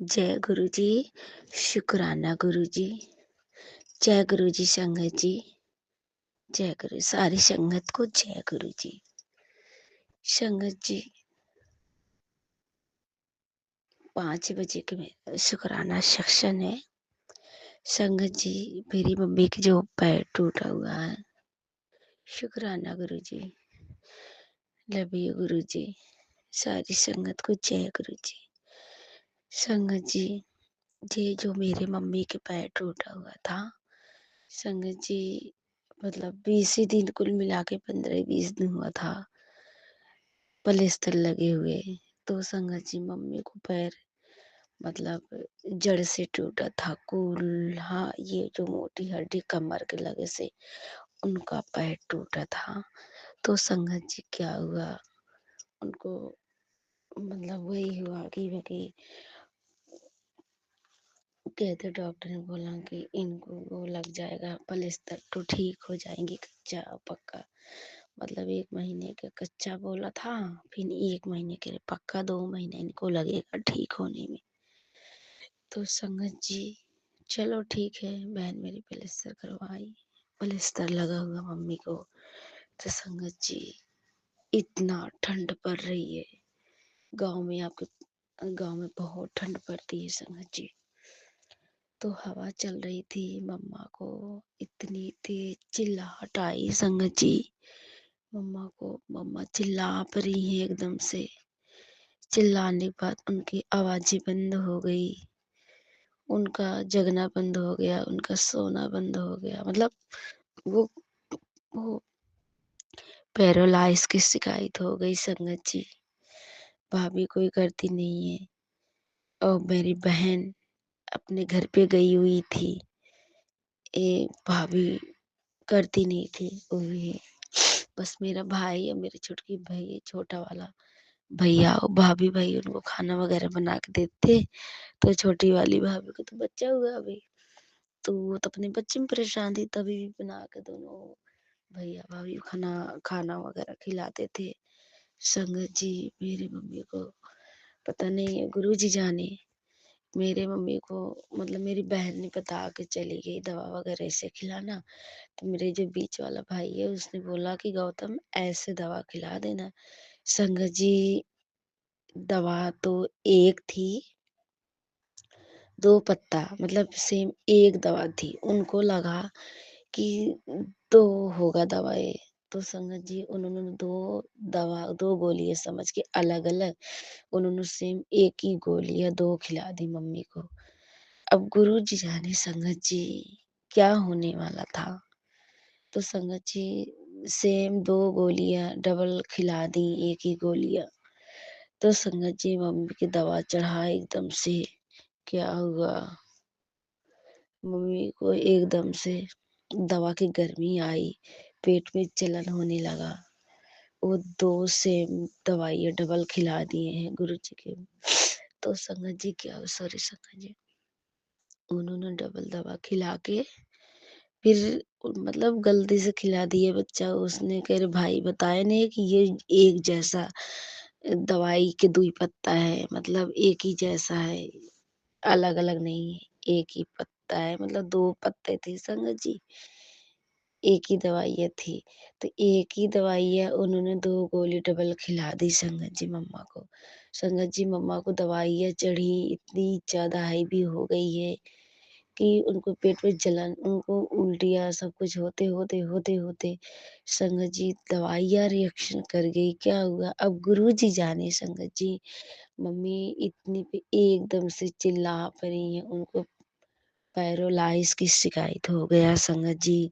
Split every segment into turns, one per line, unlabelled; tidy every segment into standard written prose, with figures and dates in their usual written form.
जय गुरु जी, शुक्राना गुरु जी, जय गुरु जी संगत जी, जय गुरु सारी संगत को जय गुरु जी। संगत जी 5 बजे के शुक्राना सेक्शन है। संगत जी मेरी मम्मी की जो पैर टूटा हुआ है, शुक्राना गुरु जी, लव यू गुरु जी, सारी संगत को जय गुरु जी। संगत जी ये जो मेरे मम्मी के पैर टूटा हुआ था, संगत जी मतलब 20 ही दिन, कुल मिला के 15-20 दिन हुआ था पलस्तर लगे हुए। तो संगत जी मम्मी को पैर मतलब जड़ से टूटा था कुल। हाँ, ये जो मोटी हड्डी कमर के लगे से उनका पैर टूटा था। तो संगत जी क्या हुआ, उनको मतलब वही हुआ कि कहते डॉक्टर ने बोला कि इनको वो लग जाएगा पलस्तर तो ठीक हो जाएंगी, कच्चा पक्का। मतलब 1 महीने का कच्चा बोला था, फिर 1 महीने के लिए पक्का, 2 महीने इनको लगेगा ठीक होने में। तो संगत जी चलो ठीक है, बहन मेरी पलस्तर करवाई, पलस्तर लगा हुआ मम्मी को। तो संगत जी इतना ठंड पड़ रही है गांव में, आपके गांव में बहुत ठंड पड़ती है संगत जी। तो हवा चल रही थी, मम्मा को इतनी तेज चिल्लाहट आई संगत जी। मम्मा को मम्मा चिल्ला रही है एकदम से। चिल्लाने के बाद उनकी आवाजें बंद हो गई, उनका जगना बंद हो गया, उनका सोना बंद हो गया। मतलब वो वो पैरालाइज की शिकायत हो गई संगत जी। भाभी कोई करती नहीं है, और मेरी बहन अपने घर पे गई हुई थी, ये भाभी करती नहीं थी। वो भी बस मेरा भाई और मेरे छोटकी भाई, छोटा वाला भैया और भाभी भाई उनको खाना वगैरह बना के देते। तो छोटी वाली भाभी को तो बच्चा हुआ अभी, तो वो तो अपने बच्चे में परेशान थी, तभी भी बना के दोनों भैया भाभी खाना खाना वगैरह खिलाते थे। संगत जी मेरी मम्मी को पता नहीं है, गुरु जी जाने, मेरे मम्मी को मतलब मेरी बहन ने बता के चली गई दवा वगैरह ऐसे खिलाना। तो मेरे जो बीच वाला भाई है उसने बोला कि गौतम ऐसे दवा खिला देना। संगत जी दवा तो एक थी, 2 पत्ता, मतलब सेम एक दवा थी। उनको लगा कि 2 होगा दवाएं। तो संगत जी उन्होंने 2 गोलियां समझ के अलग अलग उन्होंने सेम एक ही गोलियां 2 खिला दी मम्मी को। अब गुरु जी जाने संगत जी क्या होने वाला था। तो संगत जी सेम 2 गोलियां डबल खिला दी, एक ही गोलियां। तो संगत जी मम्मी की दवा चढ़ा एकदम से, क्या हुआ, मम्मी को एकदम से दवा की गर्मी आई, पेट में जलन होने लगा। वो 2 सेम दवाइयाँ डबल खिला दिए हैं गुरु जी के। तो संगत जी क्या, सॉरी संगत जी, उन्होंने डबल दवा खिला के फिर मतलब गलती से खिला दिए बच्चा। उसने कह रहे भाई बताए नहीं कि ये एक जैसा दवाई के 2 ही पत्ता है, मतलब एक ही जैसा है, अलग अलग नहीं है, एक ही पत्ता है, मतलब 2 पत्ते थे संगत जी, एक ही दवाइयाँ थी। तो एक ही दवाइयाँ उन्होंने 2 गोली डबल खिला दी संगत जी मम्मा को। संगत जी मम्मा को दवाइयाँ चढ़ी, इतनी ज़्यादा हैवी हो गई है कि उनको पेट में जलन, उनको उल्टियाँ सब कुछ होते संगत जी दवाइयाँ रिएक्शन कर गई। क्या हुआ अब गुरु जी जाने संगत जी। मम्मी इतनी पे एकदम से चिल्ला पड़ी हैं, उनको पैरालाइज की शिकायत हो गया संगत जी।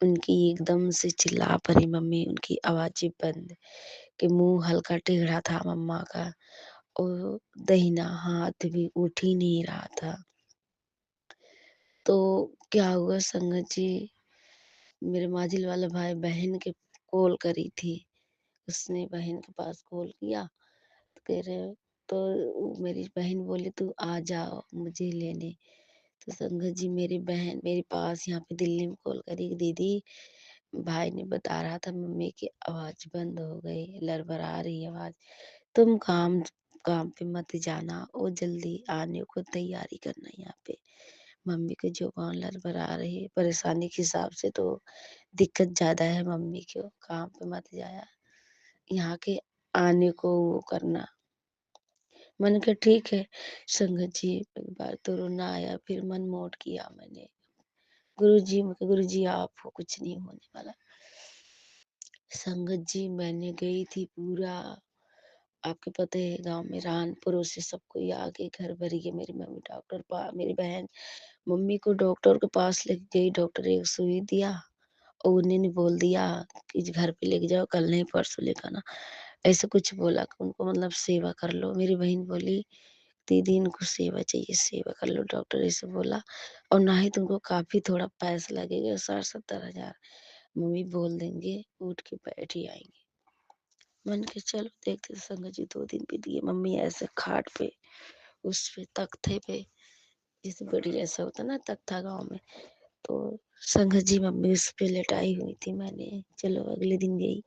उनकी एकदम से चिल्ला पड़ी मम्मी, उनकी आवाजें बंद, कि मुंह हल्का टेढ़ा था मम्मा का, और दाहिना हाथ भी उठ ही नहीं रहा था। तो क्या हुआ संगत जी, मेरे माजिल वाला भाई बहन के कॉल करी थी, उसने बहन के पास कॉल किया, तो कह रहे, तो मेरी बहन बोली तू आ जाओ मुझे लेने। तो संगत जी मेरी बहन मेरे पास यहाँ पे दिल्ली में कॉल करी कि दीदी भाई ने बता रहा था मम्मी की आवाज बंद हो गई, लड़बड़ा रही आवाज, तुम काम काम पे मत जाना, वो जल्दी आने को तैयारी करना यहाँ पे। मम्मी की जुबान लड़बड़ा रही है, परेशानी के हिसाब से तो दिक्कत ज़्यादा है मम्मी को, काम पे मत जाया, यहाँ के आने को वो करना। मैंने कहा ठीक है संगत जी, एक बार तो रोना आया, फिर मन मोड़ किया मैंने। गुरुजी आप हो, कुछ नहीं होने वाला। संगत जी मैंने गई थी पूरा, आपके पता है गांव में रानपुरों से सब कोई आके घर भरी है। मेरी मम्मी मेरी बहन मम्मी को डॉक्टर के पास लेके गई, डॉक्टर एक सुई दिया और उन्होंने बोल दिया कि घर पे लेके जाओ, कल नहीं परसों लेकर आना, ऐसे कुछ बोला कि उनको मतलब सेवा कर लो। मेरी बहन बोली दीदी इनको सेवा चाहिए, सेवा कर लो, डॉक्टर ऐसे बोला, और ना ही तुमको काफी थोड़ा पैसा लगेगा, 60-70 हजार मम्मी बोल देंगे, उठ के बैठ ही आएंगे। मैंने कहा चलो देखते। संगत जी 2 दिन बीत गए, मम्मी ऐसे खाट पे, उस पे तख्ते पे, जैसे बड़ी ऐसा होता ना तख्ता गाँव में, तो संगत जी मम्मी उस पे लेटाई हुई थी। मैंने चलो अगले दिन गई,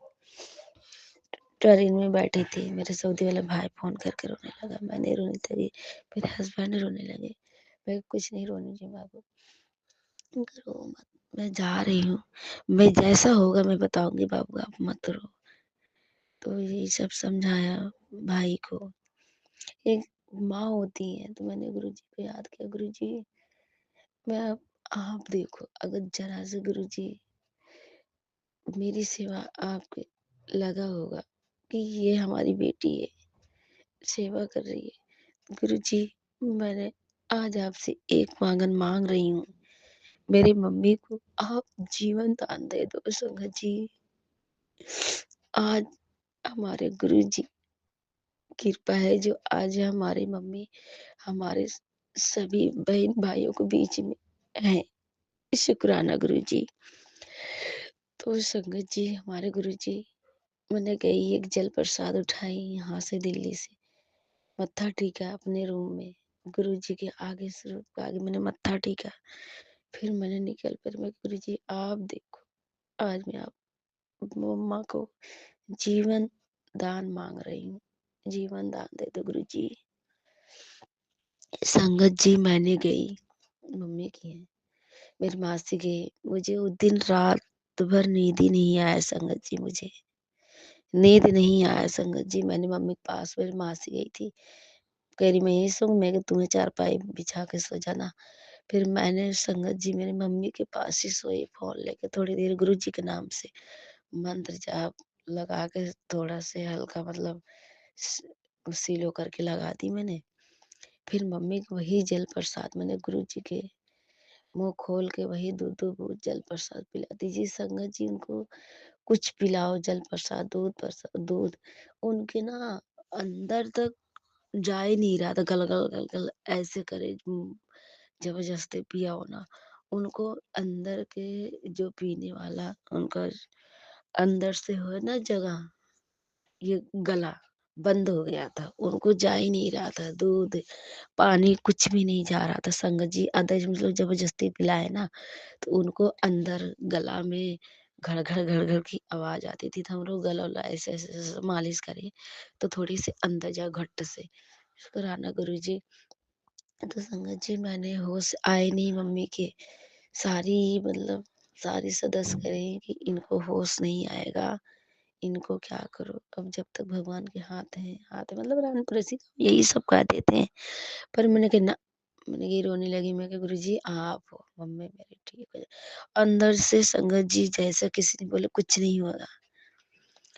ट्रेन में बैठी थी, मेरे सऊदी वाला भाई फोन करके रोने लगा, मैंने रोने लगी, मेरे हस्बैंड रोने लगे। मैं कुछ नहीं रोने जी बाबू, रो मत, मैं जा रही हूँ, मैं जैसा होगा मैं बताऊंगी बाबू, आप मत रो। तो यही सब समझाया भाई को। एक माँ होती है, तो मैंने गुरुजी को याद किया, गुरुजी मैं आप देखो, अगर जरा से गुरुजी मेरी सेवा आपके लगा होगा कि ये हमारी बेटी है, सेवा कर रही है, गुरुजी मैंने आज आपसे एक मांगन मांग रही हूँ, मेरी मम्मी को आप जीवन दान दे दो। संगत जी आज हमारे गुरुजी कृपा है, जो आज हमारी मम्मी हमारे सभी बहन भाइयों के बीच में है, शुक्राना गुरुजी। तो संगत जी हमारे गुरुजी, मैंने गई एक जल प्रसाद उठाई यहाँ से दिल्ली से, मत्था टेका अपने रूम में, गुरुजी के आगे स्वरूप के आगे मैंने मत्था टेका, फिर मैंने निकल कर, मैं गुरुजी आप देखो, आज मैं आप मम्मा को जीवन दान मांग रही हूँ, जीवन दान दे दो गुरुजी। संगत जी मैंने गई, मम्मी की है, मेरी मासी गई, मुझे उस दिन रात भर नींद ही नहीं आया संगत जी, मुझे नींद नहीं आया संगत जी। मैंने मम्मी के पास, मेरी मासी गई थी, कह रही मैं यही सोऊं, मैं तुम्हें चारपाई बिछा के सो जाना। फिर मैंने संगत जी मेरी मम्मी के पास ही सोई, फोन लेके थोड़ी देर गुरु जी के नाम से मंत्र जाप लगा के, थोड़ा से हल्का मतलब सीलो करके लगा दी मैंने। फिर मम्मी को वही जल प्रसाद मैंने गुरु जी के मुंह खोल के वही दूध बूंद जल प्रसाद पिला दीजिए संगत जी, उनको कुछ पिलाओ, जल प्रसाद, दूध उनके ना अंदर तक जा ही नहीं रहा था, गल गल गल गल ऐसे करे, जबरदस्ती पिया होना उनको, अंदर के जो पीने वाला उनका अंदर से हो ना जगह, ये गला बंद हो गया था, उनको जा ही नहीं रहा था, दूध पानी कुछ भी नहीं जा रहा था संगत जी। अदर मतलब जबरदस्ती पिलाए ना, तो उनको अंदर गला में घड़ घड़ घड़ घड़ की आवाज आती थी, तो हम लोग गला वला ऐसे ऐसे ऐसे मालिश करें तो थोड़ी सी अंदर जाए घट्ट से, शुक्राना गुरु जी। तो संगत जी मैंने होश आए नहीं मम्मी के, सारी मतलब सारी सदस्य करें कि इनको होश नहीं आएगा, इनको क्या करो, अब जब तक भगवान के हाथ है, हाथ है मतलब राम तुलसी यही सब कह देते हैं। पर मैंने कहा ना, मैंने ये रोने लगी, मैं कहा गुरु जी आप हो, मम्मी मेरी ठीक हो जाए। अंदर से संगत जी जैसा किसी ने बोले कुछ नहीं होगा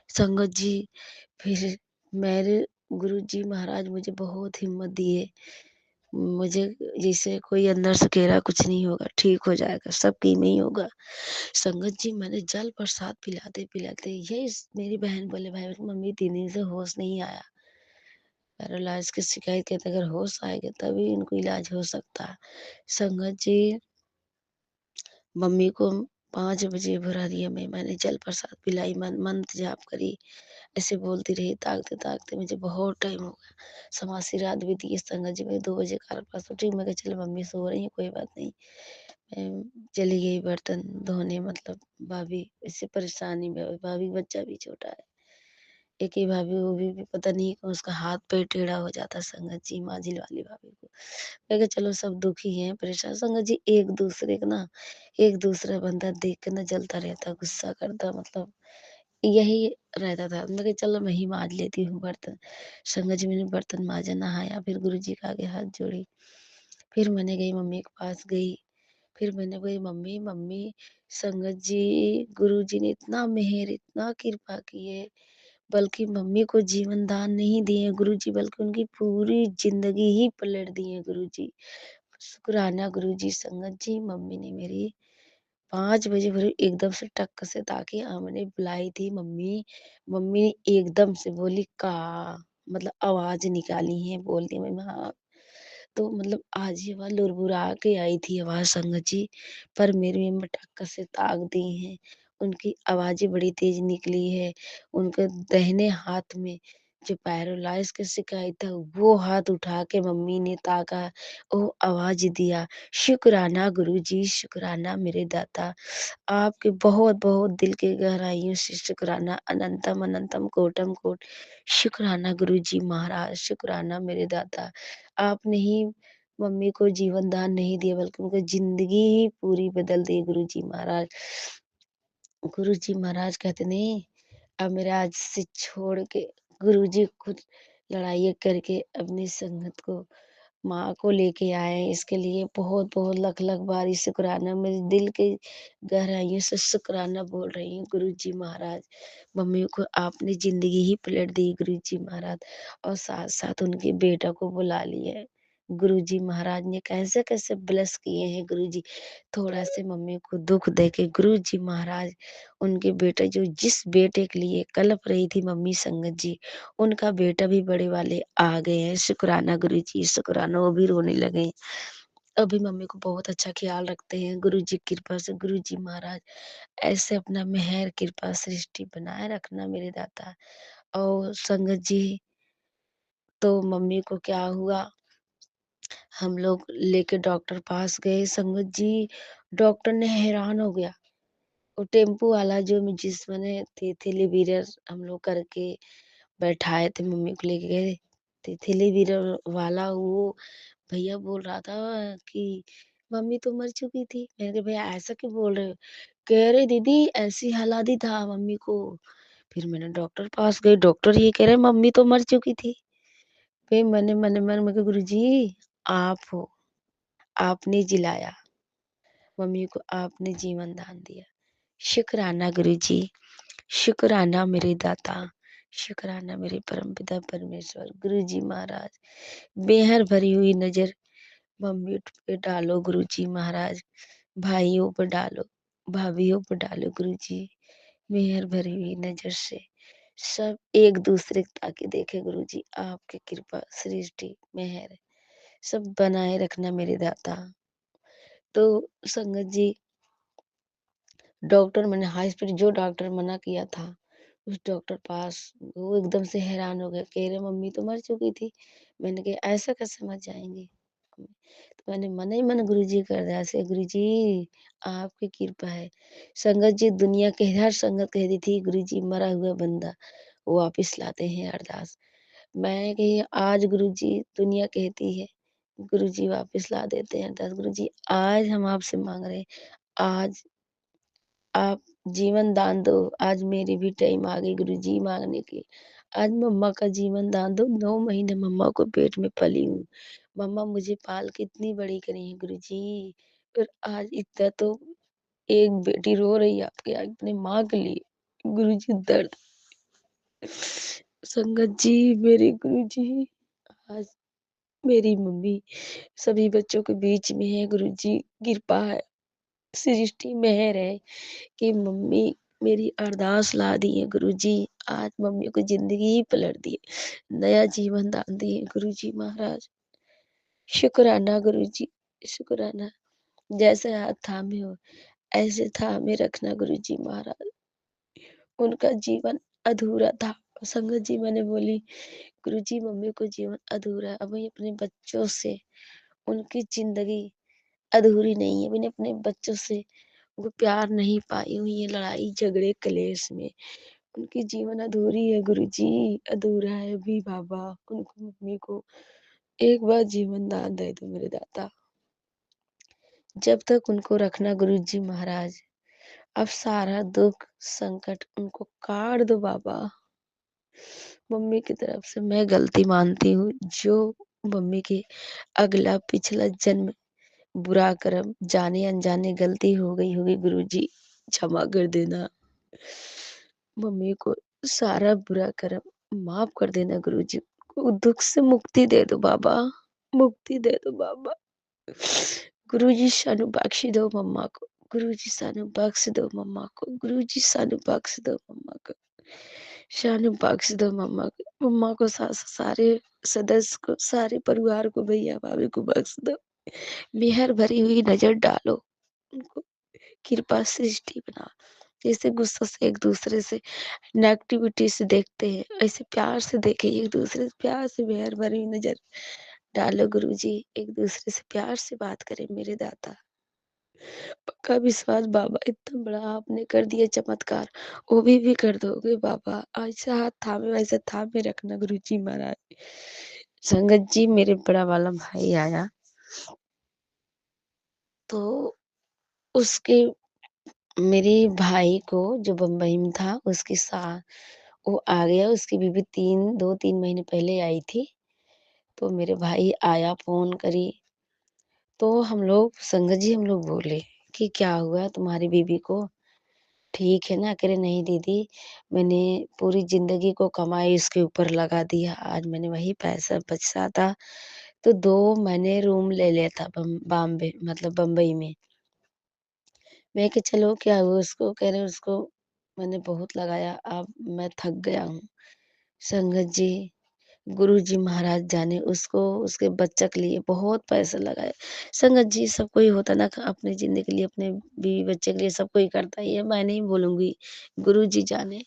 संगत जी। फिर मेरे गुरु जी महाराज मुझे बहुत हिम्मत दिए, मुझे जैसे कोई अंदर से कह रहा कुछ नहीं होगा, ठीक हो जाएगा, सब की में ही होगा। संगत जी मैंने जल प्रसाद पिलाते पिलाते यही मेरी बहन बोले भाई मम्मी 3 दिन से होश नहीं आया, पैरालाइज की शिकायत कहते अगर होश आएगा तभी इनको इलाज हो सकता है। संगत जी मम्मी को 5 बजे भरा दिया, मैंने जल प्रसाद पिलाई, मंत्र जाप करी, ऐसे बोलती रही, ताकते ताकते मुझे बहुत टाइम हो गया, समासी रात भी दी। संगत जी मैं 2 बजे कार पास उठी, मैं कहा चलो मम्मी सो रही है कोई बात नहीं, मैं चली गई बर्तन धोने, मतलब भाभी इससे परेशानी में, भाभी बच्चा भी छोटा है, एक ही भाभी, वो भी पता नहीं क्यों उसका हाथ पैर टेढ़ा हो जाता संगत जी, मांझिल वाली भाभी को। मैं कहा चलो सब दुखी हैं, परेशान। संगत जी एक दूसरे को ना, एक दूसरा बंदा देख के ना जलता रहता, गुस्सा करता, मतलब यही रहता था। मैं कहा चलो मैं ही मांज लेती हूँ बर्तन। संगत जी मैंने बर्तन मांजा, नहाया, फिर गुरु जी के आगे हाथ जोड़ी। फिर मैंने गई मम्मी के पास गई। फिर मैंने बोली मम्मी मम्मी, संगत जी गुरु जी ने इतना मेहर, इतना कृपा की है, बल्कि मम्मी को जीवन दान नहीं दिए गुरु जी, बल्कि उनकी पूरी जिंदगी ही पलट दी है गुरु जी। शुक्राना गुरु जी। संगत जी मम्मी ने मेरी 5 बजे फिर एकदम से टक से ताकि हमने बुलाई थी मम्मी। मम्मी ने एकदम से बोली का, मतलब आवाज निकाली है, बोलती मैं हाँ। तो मतलब आज ही आवाज लुरबुरा के आई थी आवाज संगत जी, पर मेरी में टक्कर से ताक दी है। उनकी आवाजें बड़ी तेज निकली है। उनके दाहिने हाथ में जो पैरालाइज का शिकायत था, वो हाथ उठा के मम्मी ने ताका, वो आवाज दिया, शुक्राना गुरु जी, शुक्राना मेरे दाता, आपके बहुत बहुत दिल के गहराइयों से शुक्राना, अनंतम अनंतम कोटम कोट शुक्राना गुरु जी महाराज, शुक्राना मेरे दाता। आपने ही मम्मी को जीवन दान नहीं दिया, बल्कि उनको जिंदगी ही पूरी बदल दी गुरु जी महाराज। गुरु जी महाराज कहते नहीं, अब मेरे आज से छोड़ के गुरु जी खुद लड़ाई करके अपनी संगत को, माँ को लेके आए। इसके लिए बहुत बहुत लख लख बार शुक्राना, मेरे दिल के गहराइयों से शुक्राना बोल रही हूँ गुरु जी महाराज। मम्मी को आपने जिंदगी ही पलट दी गुरु जी महाराज, और साथ साथ उनके बेटा को बुला लिया है। गुरु जी महाराज ने कैसे कैसे ब्लेस किए हैं गुरु जी। थोड़ा से मम्मी को दुख दे के गुरु जी महाराज, उनके बेटा जो जिस बेटे के लिए कलप रही थी मम्मी संगत जी, उनका बेटा भी बड़े वाले आ गए हैं। शुक्राना गुरु जी, शुक्राना, वो भी रोने लगे हैं। अभी मम्मी को बहुत अच्छा ख्याल रखते हैं गुरु जी की कृपा से। गुरु जी महाराज ऐसे अपना मेहर कृपा सृष्टि बनाए रखना मेरे दाता। और संगत जी, तो मम्मी को क्या हुआ, हम लोग लेके डॉक्टर पास गए संगत जी। डॉक्टर ने हैरान हो गया। वो टेम्पू वाला जो जिस मैंने तिथि वीरर हम लोग करके बैठाए थे, मम्मी को लेके गए तिथि वीरर वाला, वो भैया बोल रहा था कि मम्मी तो मर चुकी थी। मैंने कहा भैया ऐसा क्यों बोल रहे हो? कह रहे दीदी ऐसी हालात ही था मम्मी को। फिर मैंने डॉक्टर पास गई, डॉक्टर ये कह रहे मम्मी तो मर चुकी थी। फिर मैंने मन मन में गुरु जी आप हो, आपने जिलाया, मम्मी को आपने जीवन दान दिया। शुक्राना गुरु जी, शुक्राना मेरे दाता, शुक्राना मेरे परमपिता परमेश्वर। गुरु जी महाराज बेहर भरी हुई नजर मम्मी पे डालो गुरु जी महाराज, भाइयों पर डालो, भाभीियों पर डालो गुरु जी, मेहर भरी हुई नजर से सब एक दूसरे ताकि देखे गुरु जी, आपकी कृपा सृष्टि मेहर सब बनाए रखना मेरे दाता। तो संगत जी, डॉक्टर मैंने हाई स्पीड जो डॉक्टर मना किया था, उस डॉक्टर पास वो एकदम से हैरान हो गए, कह रहे मम्मी तो मर चुकी थी। मैंने कहा ऐसा कैसे मर जाएंगी। तो मैंने मन ही मन गुरु जी कर दिया ऐसे, गुरु जी आपकी कृपा है। संगत जी दुनिया के हर संगत कहती थी गुरु जी मरा हुआ बंदा वो वापिस लाते हैं अरदास। मैं कही आज गुरु जी दुनिया कहती है गुरु जी वापिस ला देते हैं अरदास। गुरु जी आज हम आपसे मांग रहे हैं, आज आप जीवन दान दो। आज मेरी भी टाइम आ गई गुरु जी मांगने की। आज मम्मा का जीवन दान दो। 9 महीने मम्मा को पेट में पली हूँ, मम्मा मुझे पाल के इतनी बड़ी करी है गुरु जी। फिर आज इतना तो एक बेटी रो रही है आपके अपने माँ के लिए गुरु जी, दर्द। संगत जी मेरे गुरु जी, आज मेरी मम्मी सभी बच्चों के बीच में है गुरु जी। कृपा है, सृष्टि मेहर है कि मम्मी मेरी अरदास ला दी है गुरु जी। आज मम्मी को जिंदगी ही पलट दी है, नया जीवन दान दिए गुरु जी महाराज। शुक्राना गुरु जी, शुक्राना। जैसे हाथ थामे हो ऐसे थामे रखना गुरु जी महाराज। उनका जीवन अधूरा था। संगत जी मैंने बोली गुरु जी मम्मी को जीवन अधूरा है, अब मैं अपने बच्चों से उनकी जिंदगी अधूरी नहीं है। मैंने अपने बच्चों से वो प्यार नहीं पाई हुई है, लड़ाई झगड़े कलेश में ان کی जीवन अधूरी है गुरुजी, अधूरा है अभी बाबा। उनको मम्मी को एक बार जीवन दान दे दो मेरे दाता। जब तक उनको रखना गुरुजी महाराज, अब सारा दुख संकट उनको काट दो बाबा। मम्मी की तरफ से मैं गलती मानती हूँ, जो मम्मी की अगला पिछला जन्म बुरा कर्म जाने अनजाने गलती हो गई होगी गुरुजी, क्षमा कर देना। मम्मी को सारा बुरा कर्म माफ कर देना गुरुजी। को दुख से मुक्ति दे दो बाबा, मुक्ति दे दो बाबा। गुरुजी सानू बख्श दो मम्मा को, गुरुजी सानू बख्श दो मम्मा को, गुरुजी सानू बख्श दो मम्मा को, सानू बख्श दो मम्मा को। मम्मा को सारे सदस्य को, सारे परिवार को, भैया भाभी को बख्श दो। मेहर भरी हुई नजर डालो उनको, कृपा सृष्टि बना। जैसे गुस्सा से एक दूसरे से नेगेटिविटी से देखते हैं, ऐसे प्यार से देखे, एक दूसरे से प्यार से मेहर भरी हुई नजर डालो गुरुजी। एक दूसरे से प्यार से बात करें मेरे दाता। पक्का विश्वास बाबा, इतना बड़ा आपने कर दिया चमत्कार, वो भी कर दोगे बाबा। ऐसा हाथ थामे वैसे थामे रखना गुरुजी महाराज। संगत जी, मेरे बड़ा वाला भाई आया तो उसके, मेरे भाई को जो बम्बई में था, उसकी वो आ गया। उसकी बीबी 2-3 महीने पहले आई थी। तो मेरे भाई आया, फोन करी, तो हम लोग संगत जी, हम लोग बोले कि क्या हुआ तुम्हारी बीबी को, ठीक है ना? कह रहे नहीं दीदी, मैंने पूरी जिंदगी को कमाई उसके ऊपर लगा दिया। आज मैंने वही पैसा बचा था तो 2 महीने रूम ले लिया था बॉम्बे, मतलब बम्बई में। मैं कि चलो क्या हुआ उसको, कह रहे उसको मैंने बहुत लगाया, अब मैं थक गया हूँ। संगत जी, गुरुजी महाराज जाने उसको उसके बच्चा के लिए बहुत पैसा लगाया। संगत जी, सब कोई होता ना अपनी जिंदगी के लिए, अपने बीवी बच्चे के लिए सब कोई करता ही है, मैं नहीं बोलूंगी, गुरुजी जाने।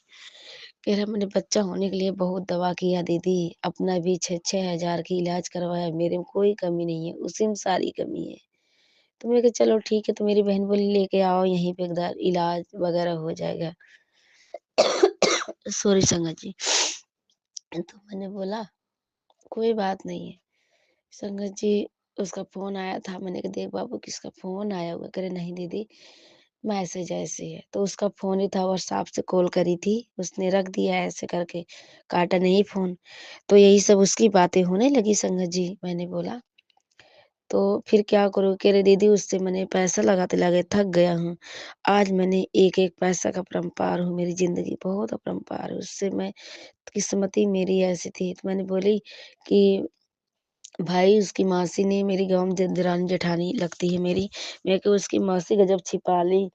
कह रहा मैंने बच्चा होने के लिए बहुत दवा किया दीदी, अपना भी 6-6 हजार की इलाज करवाया, मेरे में कोई कमी नहीं है, उसी में सारी कमी है। तो मैं कहा चलो ठीक है, तो मेरी बहन बोली लेके आओ, यहीं पे इलाज वगैरह हो जाएगा। सॉरी संगत जी। तो मैंने बोला कोई बात नहीं है। संगत जी, उसका फोन आया था, मैंने कहा देख बाबू किसका फोन आया हुआ, करे नहीं दीदी मैसेज ऐसे है। तो उसका फोन ही था, व्हाट्सएप से कॉल करी थी, उसने रख दिया ऐसे करके, काटा नहीं फोन। तो यही सब उसकी बातें होने लगी संगत जी। मैंने बोला तो फिर क्या करूँ, कह रहे दीदी उससे मैंने पैसा लगाते लगे थक गया हूँ। आज मैंने एक एक पैसा का अपरंपार हूँ, मेरी जिंदगी बहुत अपरंपार है उससे। मैं किस्मत ही मेरी ऐसी थी। तो मैंने बोली कि भाई उसकी मौसी ने, मेरी गाँव में दरानी जेठानी लगती है मेरी, मैं कि उसकी मौसी गजब छिपा ली।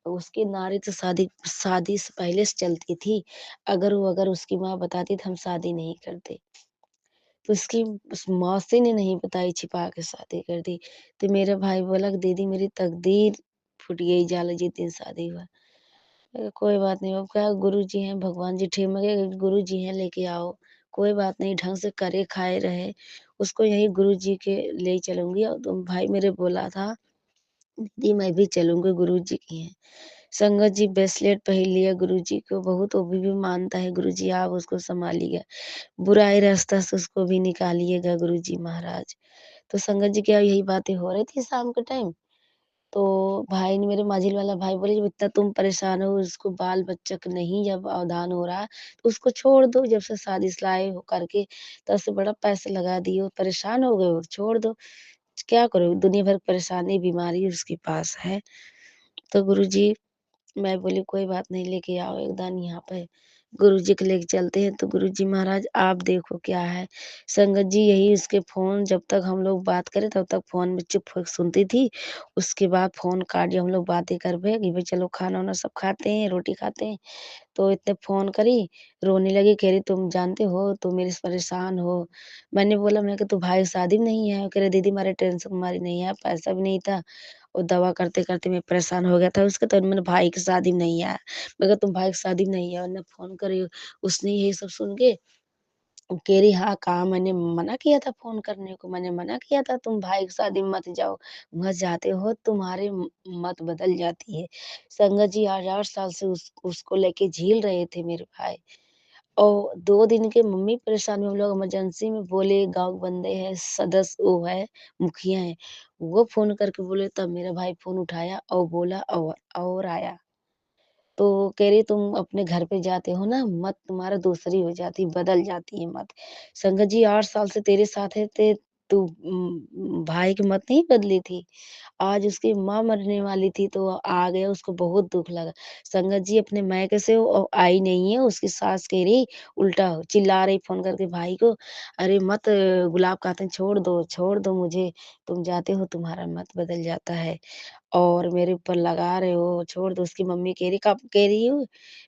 उसकी नारी तो शादी शादी से पहले से चलती थी, अगर उसकी माँ बताती तो हम शादी नहीं करते। तो उसकी उस मौसी ने नहीं बताई, छिपा के शादी कर दी। तो मेरा भाई बोला कि दीदी मेरी तकदीर फूट गई जाले जिस दिन शादी हुआ। मैंने कहा, कोई बात नहीं, अब क्या गुरु जी हैं, भगवान जी ठीक मगे, गुरु जी हैं लेके आओ, कोई बात नहीं, ढंग से करे खाए रहे। उसको यही गुरु जी के ले चलूंगी। और तुम भाई मेरे बोला था दीदी मैं भी चलूंगी, गुरु जी की हैं। संगत जी ब्रेसलेट पहन लिया गुरु जी को, बहुत वो भी मानता है गुरु जी, आप उसको संभालिएगा, बुराई रास्ता से उसको भी निकालिएगा गुरु जी महाराज। तो संगत जी क्या यही बातें हो रही थी शाम के टाइम। तो भाई ने, मेरे माझिल वाला भाई बोले जब इतना तुम परेशान हो, उसको बाल बच्चा का नहीं जब अवधान हो रहा तो उसको छोड़ दो, जब से शादी सलाह हो करके तब से बड़ा पैसा लगा दिए हो, परेशान हो गए हो, छोड़ दो। क्या करो, दुनिया भर की परेशानी बीमारी उसके पास है। तो गुरुजी, मैं बोली कोई बात नहीं, लेके आओ एकदम यहाँ पे, गुरुजी को लेके चलते हैं। तो गुरुजी महाराज आप देखो क्या है। संगत जी, यही उसके फोन जब तक हम लोग बात करें तब तक फोन में चुप होके सुनती थी। उसके बाद फोन काट दिया, हम लोग बातें कर पे कि भाई चलो खाना वाना सब खाते हैं, रोटी खाते हैं। तो इतने फ़ोन करी, रोने लगी, कह रही तुम जानते हो तुम मेरे से परेशान हो। मैंने बोला मैं कि तू भाई की शादी में नहीं है? कह रही दीदी हमारे टेंशन तुम्हारी नहीं है, पैसा भी नहीं था और दवा करते-करते मैं परेशान हो गया था उसके, तो मैंने भाई की शादी में नहीं आया। मैं कहा तुम भाई की शादी में नहीं आए, वरना फ़ोन करी। उसने यही सब सुन के कह रही हाँ, कहाँ मैंने मना किया था फ़ोन करने को, मैंने मना किया था तुम भाई की शादी में मत जाओ, वहाँ जाते हो तुम्हारी मत बदल जाती है। संगत जी 8-8 साल से उसको लेके झेल रहे थे मेरे भाई। और 2 दिन के मम्मी परेशान हुए, हम लोग इमरजेंसी में बोले गाँव के बंदे हैं, सदस्य वो है, मुखिया हैं, वो फ़ोन करके बोले तब मेरा भाई फ़ोन उठाया और बोला और आया। तो कह रही तुम अपने घर पे जाते हो ना, मत तुम्हारा दूसरी हो जाती, बदल जाती है मत। संगत जी 8 साल से तेरे साथ है ते तू भाई की मत नहीं बदली थी। आज उसकी माँ मरने वाली थी तो आ गया, उसको बहुत दुःख लगा। संगत जी अपने मायके से आई नहीं है, उसकी सास कह रही उल्टा चिल्ला रही फ़ोन करके भाई को, "अरे मत गुलाब खातून छोड़ दो मुझे, तुम जाते हो तुम्हारा मत बदल जाता है।" और मेरे ऊपर लगा रहे हो, छोड़ दो। उसकी मम्मी कह रही कब कह रही हो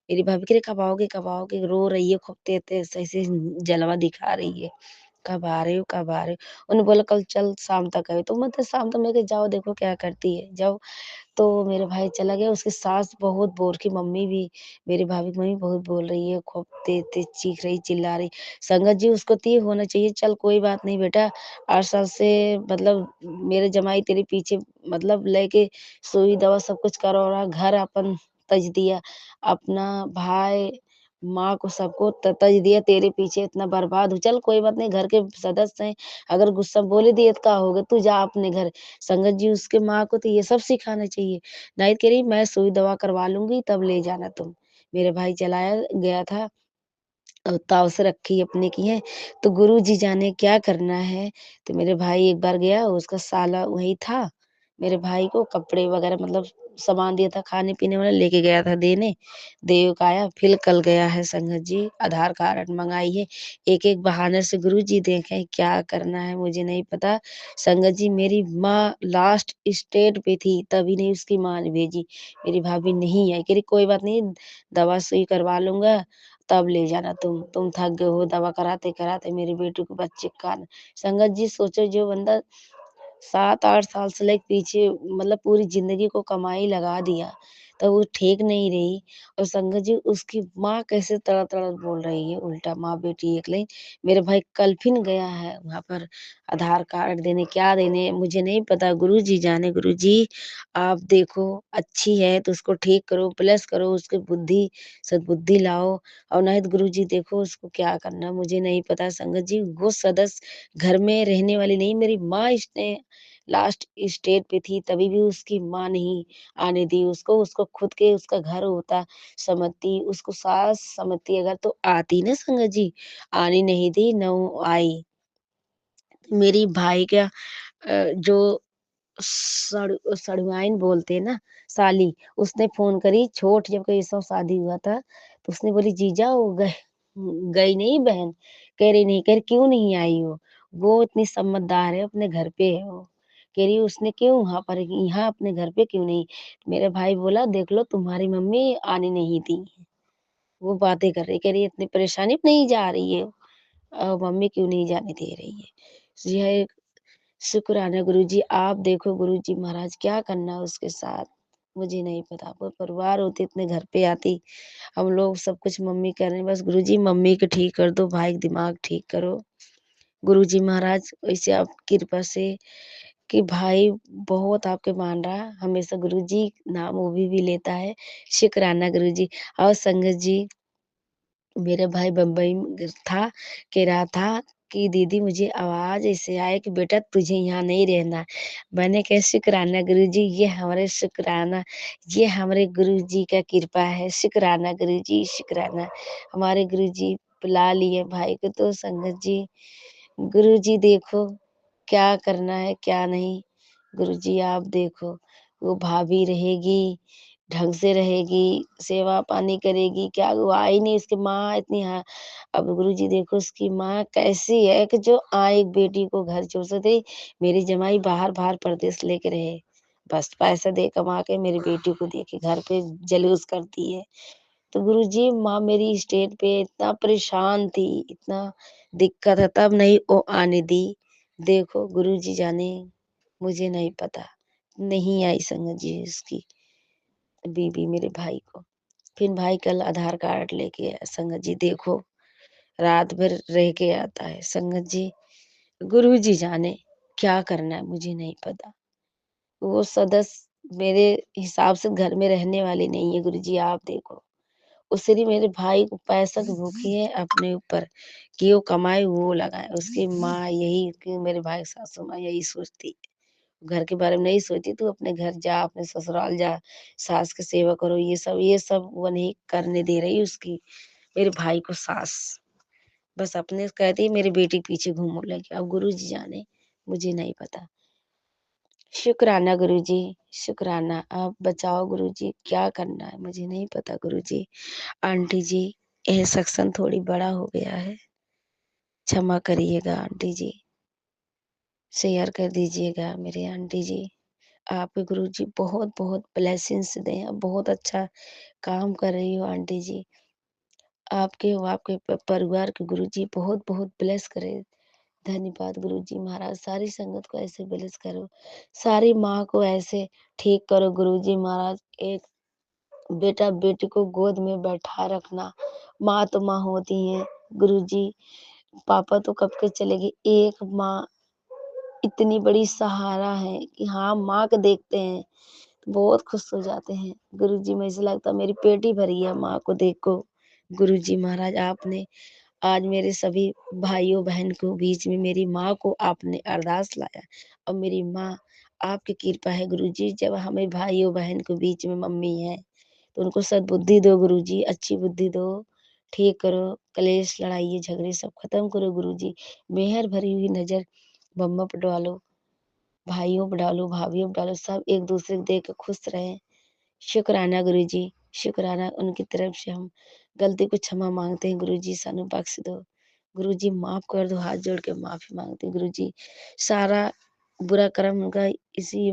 मेरी भाभी कह रही कब आओगे, कब आओगे? रो रही है खूब तेज-तेज ऐसे जलवा दिखा रही है। कब आ रहे हो, कब आ रहे हो? उन्होंने बोला कल चल शाम तक आइयो, तो मतलब शाम तक मैं कहा जाओ देखो क्या करती है, जाओ। तो मेरा भाई चला गया, उसकी सास बहुत बोल की मम्मी भी मेरी भाभी की मम्मी बहुत बोल रही है, खूब तेज-तेज चीख रही, चिल्ला रही। संगत जी उसको तो ये होना चाहिए चल कोई बात नहीं बेटा 8 साल से मतलब मेरे जमाई तेरे पीछे मतलब लेके सुई दवा सब कुछ करा रहा, घर अपन तज दिया, अपना भाई, माँ को सबको तज दिया, तेरे पीछे इतना बर्बाद हूँ, चल कोई बात नहीं घर के सदस्य हैं, अगर गुस्सा बोल ही दिए तो का हो गया, तू जा अपने घर। संगत जी उसके माँ को तो ये सब सिखाना चाहिए। नाहिद कह रही मैं सुई दवा करवा लूँगी तब ले जाना तुम। मेरा भाई चलाया गया था ताव से रखी अपने की है, तो गुरुजी जाने क्या करना है। तो मेरे भाई एक बार गया उसका साला वहीं था, मेरे भाई को कपड़े वग़ैरह मतलब सामान दिया था खाने-पीने वाला लेके गया था देने, दे के आया फिर कल गया है संगत जी आधार कार्ड मँगाई है। एक-एक बहाने से गुरुजी देखें क्या करना है मुझे नहीं पता। संगत जी मेरी माँ लास्ट स्टेज पे थी तभी नहीं उसकी माँ ने भेजी, मेरी भाभी नहीं आई, कह रही कोई बात नहीं दवा सुई करवा लूँगा तब ले जाना तुम थक गए हो दवा कराते-कराते मेरी बेटी को बच्चे का कारण। संगत जी सोचो जो बंदा 7-8 साल से लेके पीछे मतलब पूरी ज़िंदगी को कमाई लगा दिया, तो वो ठीक नहीं रही और संगत जी उसकी माँ कैसे तड़प-तड़प बोल रही है उल्टा माँ-बेटी एक लाइन। मेरा भाई कल फिर गया है वहाँ पर आधार कार्ड देने, क्या देने मुझे नहीं पता गुरुजी जाने गुरुजी आप देखो अच्छी है तो उसको ठीक करो, प्लस करो उसकी बुद्धि सद्बुद्धि लाओ और नहीं तो गुरुजी देखो उसको क्या करना मुझे नहीं पता संगत जी वो सदस्य घर में रहने वाली नहीं मेरी माँ इसने लास्ट स्टेज पे थी तभी भी उसकी माँ नहीं आने दी उसको, उसको खुद के उसका घर होता समझती, उसको सास समझती अगर तो आती ना संगत जी, आने नहीं दी ना वो आई। मेरी भाई का जो सड़ुआइन बोलते हैं ना साली, उसने फ़ोन करी छोट जब का ये सब शादी हुआ था, तो उसने बोली जीजा वो गई नहीं बहन? कह रही नहीं, कह रही क्यों नहीं आई हो? वो इतनी समझदार है अपने घर पे है वो। कह रही उसने क्यों वहाँ पर यहाँ अपने घर पे क्यों नहीं? मेरा भाई बोला देख लो तुम्हारी मम्मी आने नहीं दी। वो बातें कर रही, कह रही इतनी परेशानी में नहीं जा रही है मम्मी क्यों नहीं जाने दे रही है? यह शुक्राना गुरुजी, आप देखो गुरुजी महाराज क्या करना है उसके साथ, मुझे नहीं पता। वो परिवार होते इतने घर पे आती, हम लोग सब कुछ मम्मी कर रहे हैं, बस गुरुजी मम्मी को ठीक कर दो, भाई का दिमाग ठीक करो। गुरुजी महाराज वैसे आप कृपा से कि भाई बहुत आपके मान रहा है, हमेशा गुरुजी नाम वो भी लेता है, शुक्राना गुरुजी। और संगत जी मेरा भाई बम्बई में था, कह रहा था कि दीदी मुझे आवाज़ ऐसे आए कि बेटा तुझे यहाँ नहीं रहना है। मैंने कहा शुक्राना गुरुजी ये हमारे गुरुजी का कृपा है, शुक्राना गुरुजी शुक्राना। हमारे गुरुजी बुला लिए भाई को तो संगत जी गुरुजी देखो क्या करना है क्या नहीं, गुरुजी आप देखो वो भाभी रहेगी, ढंग से रहेगी, सेवा-पानी करेगी, क्या वो आई नहीं उसकी माँ इतनी अब गुरुजी देखो उसकी माँ कैसी है कि जो एक बेटी को घर छोड़ सकती मेरी जमाई बाहर-बाहर परदेस लेके रहे, बस पैसा दे कमा के मेरी बेटी को दे के घर पे जलूस करती है। तो गुरुजी माँ मेरी स्टेज पे इतना परेशान थी, इतना दिक्कत है तब नहीं वो आने दी। देखो गुरुजी जाने मुझे नहीं पता, नहीं आई संगत जी उसकी बीवी मेरे भाई को। फिर भाई कल आधार कार्ड लेके आया संगत जी देखो रात भर रह के आता है। संगत जी, गुरु जी जाने क्या करना है, मुझे नहीं पता। वो सदस्य मेरे हिसाब से घर में रहने वाले नहीं है। गुरु जी आप देखो, उसने मेरे भाई को पैसा की भूखी है अपने ऊपर कि वो कमाए वो लगाए। उसकी माँ यही कि मेरे भाई की सासू माँ यही सोचती है, घर के बारे में नहीं सोचती। तू अपने घर जा, अपने ससुराल जा, सास की सेवा करो। ये सब वो नहीं करने दे रही उसकी मेरे भाई को सास। बस अपने कहती है मेरी बेटी के पीछे घूमो लगी। अब गुरु जी जाने, मुझे नहीं पता। शुक्राना गुरु जी, शुक्राना। आप बचाओ गुरु जी, क्या करना है मुझे नहीं पता गुरु जी। आंटी जी, यह सत्संग थोड़ी बड़ा हो गया है, क्षमा करिएगा आंटी जी। शेयर कर दीजिएगा मेरे आंटी जी। आपके गुरु जी बहुत बहुत ब्लेसिंग्स दें। आप बहुत अच्छा काम कर रही हो आंटी जी। आपके और आपके परिवार के गुरु जी बहुत बहुत ब्लेस करे। धन्यवाद गुरु जी महाराज। सारी संगत को ऐसे ब्लेस करो, सारी माँ को ऐसे ठीक करो गुरु जी महाराज। एक बेटा बेटी को गोद में बैठा रखना, माँ तो माँ होती है गुरु जी। पापा तो कब के चले गए, एक माँ इतनी बड़ी सहारा है कि हाँ माँ को देखते हैं तो बहुत खुश हो जाते हैं गुरु जी। मुझे लगता है मेरी पेट ही भरी है माँ को देखो। गुरु जी महाराज आपने आज मेरे सभी भाइयों बहन को बीच में मेरी माँ को आपने अरदास लाया, और मेरी माँ आपकी कृपा है गुरु जी। जब हमें भाइयों बहन को बीच में मम्मी है तो उनको सद्बुद्धि दो गुरु जी, अच्छी बुद्धि दो, ठीक करो, कलेश लड़ाई झगड़े सब खत्म करो गुरु जी। मेहर भरी हुई नजर मम्मा पर डालो, भाइयों पर डालो, भाभीयों पर डालो, सब एक दूसरे को देख के खुश रहे। शुक्राना गुरु जी, शुक्राना। उनकी तरफ से हम गलती को क्षमा मांगते हैं गुरु जी, सानू बख्श दो गुरु जी, माफ कर दो। हाथ जोड़ के माफी मांगते हैं गुरु जी। सारा बुरा कर्म उनका इसी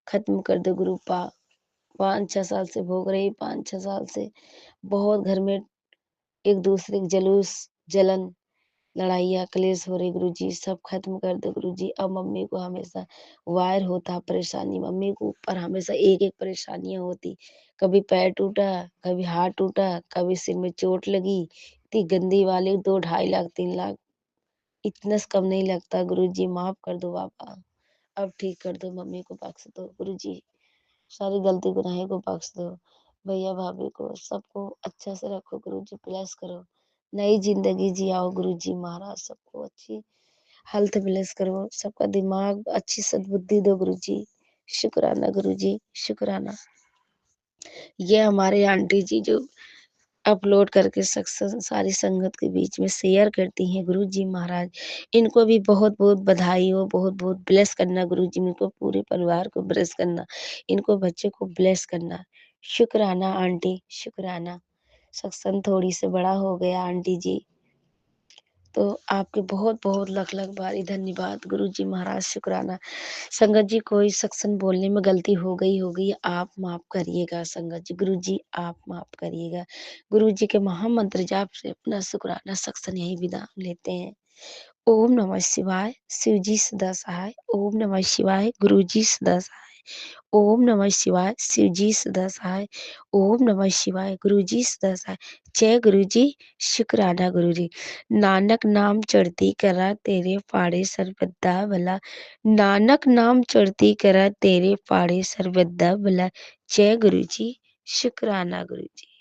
खत्म कर दो गुरु। 5-6 साल से भोग रही, 5-6 साल से बहुत घर में एक दूसरे के जलूस जलन लड़ाइयाँ क्लेश हो रही गुरु जी, सब खत्म कर दो गुरु जी। अब मम्मी को हमेशा वायर होता परेशानी, मम्मी को ऊपर हमेशा एक एक परेशानियां होती। कभी पैर टूटा, कभी हाथ टूटा, कभी सिर में चोट लगी। इतनी गंदी वाली 2-2.5 लाख 3 लाख, इतना से कम नहीं लगता गुरु जी। माफ कर दो बाबा, अब ठीक कर दो, मम्मी को बख्श दो गुरु जी। सारी गलती गुनाहे को बख्श दो, भैया भाभी को सबको अच्छा से रखो गुरु जी, ब्लेस करो। नई जिंदगी जियाओ गुरु जी महाराज, सबको अच्छी हेल्थ ब्लेस करो, सबका दिमाग अच्छी सद्बुद्धि दो गुरु जी। शुक्राना गुरु जी, शुक्राना। ये हमारे आंटी जी जो अपलोड करके सक्सेस सारी संगत के बीच में शेयर करती हैं गुरु जी महाराज, इनको भी बहुत बहुत बधाई हो, बहुत बहुत ब्लेस करना गुरु जी। इनको पूरे परिवार को ब्लेस करना, इनको बच्चे को ब्लेस करना। शुक्राना आंटी, शुक्राना। सत्संग थोड़ी से बड़ा हो गया आंटी जी, तो आपके बहुत बहुत लख लख बारी धन्यवाद गुरु जी महाराज, शुक्राना। संगत जी कोई सत्संग बोलने में गलती हो गई होगी, आप माफ करिएगा संगत जी। गुरु जी आप माफ करिएगा। गुरु जी के महामंत्र जाप से अपना शुक्राना सत्संग यही विदा लेते हैं। ओम नमः शिवाय, शिव जी सदा सहाय। ओम नमः शिवाय, गुरु जी सदा सहाय। ओम नमः शिवाय, शिव जी सदा सहाय। ओम नमः शिवाय, गुरु जी सदा सहाय। जय गुरु जी, शुक्राना गुरु जी। नानक नाम चढ़ती करा तेरे पाड़े सरबद्दा भला। नानक नाम चढ़ती करा तेरे पाड़े सरबद्दा भला। जय गुरु जी, शुक्राना गुरु जी।